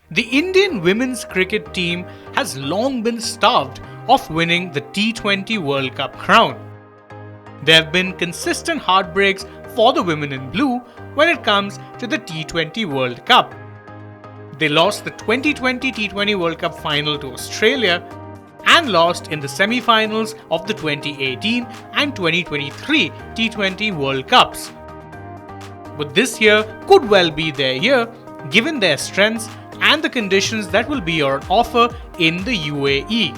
The Indian women's cricket team has long been starved of winning the T20 World Cup crown. There have been consistent heartbreaks for the women in blue when it comes to the T20 World Cup. They lost the 2020 T20 World Cup final to Australia and lost in the semi-finals of the 2018 and 2023 T20 World Cups. But this year could well be their year given their strengths and the conditions that will be on offer in the UAE.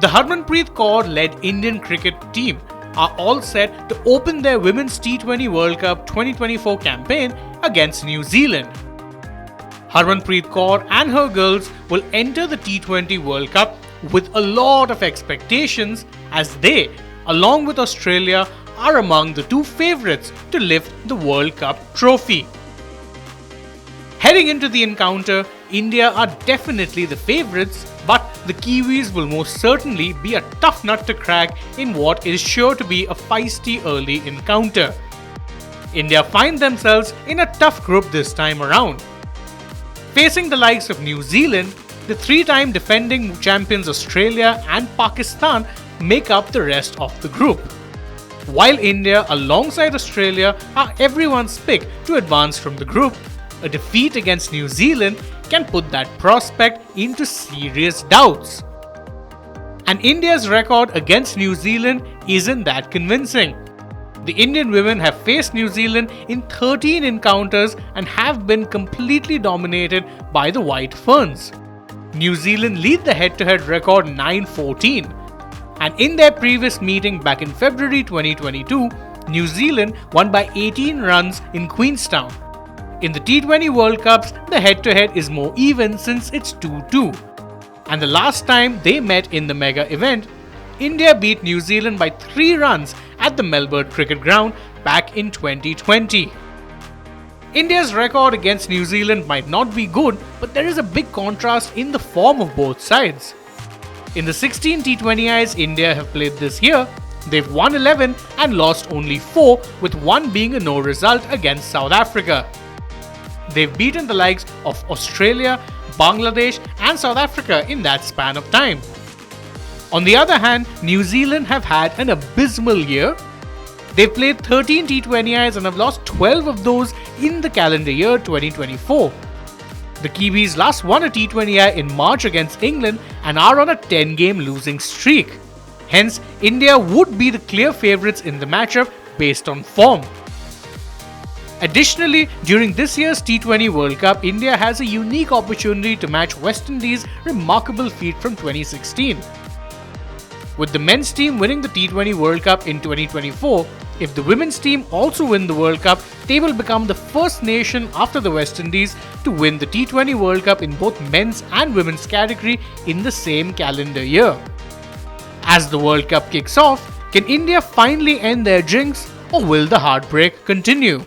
The Harmanpreet Kaur led Indian cricket team are all set to open their Women's T20 World Cup 2024 campaign against New Zealand. Harmanpreet Kaur and her girls will enter the T20 World Cup with a lot of expectations as they, along with Australia, are among the two favourites to lift the World Cup trophy. Heading into the encounter, India are definitely the favourites, but the Kiwis will most certainly be a tough nut to crack in what is sure to be a feisty early encounter. India find themselves in a tough group this time around. Facing the likes of New Zealand, the three-time defending champions Australia and Pakistan make up the rest of the group. While India alongside Australia are everyone's pick to advance from the group, a defeat against New Zealand can put that prospect into serious doubts. And India's record against New Zealand isn't that convincing. The Indian women have faced New Zealand in 13 encounters and have been completely dominated by the White Ferns. New Zealand lead the head-to-head record 9-14. And in their previous meeting back in February 2022, New Zealand won by 18 runs in Queenstown. In the T20 World Cups, the head-to-head is more even since it's 2-2. And the last time they met in the mega event, India beat New Zealand by 3 runs at the Melbourne Cricket Ground back in 2020. India's record against New Zealand might not be good, but there is a big contrast in the form of both sides. In the 16 T20Is India have played this year, they've won 11 and lost only 4, with one being a no result against South Africa. They've beaten the likes of Australia, Bangladesh and South Africa in that span of time. On the other hand, New Zealand have had an abysmal year. They've played 13 T20Is and have lost 12 of those in the calendar year 2024. The Kiwis last won a T20I in March against England and are on a 10-game losing streak. Hence, India would be the clear favourites in the matchup based on form. Additionally, during this year's T20 World Cup, India has a unique opportunity to match West Indies' remarkable feat from 2016. With the men's team winning the T20 World Cup in 2024, if the women's team also win the World Cup, they will become the first nation after the West Indies to win the T20 World Cup in both men's and women's category in the same calendar year. As the World Cup kicks off, can India finally end their jinx or will the heartbreak continue?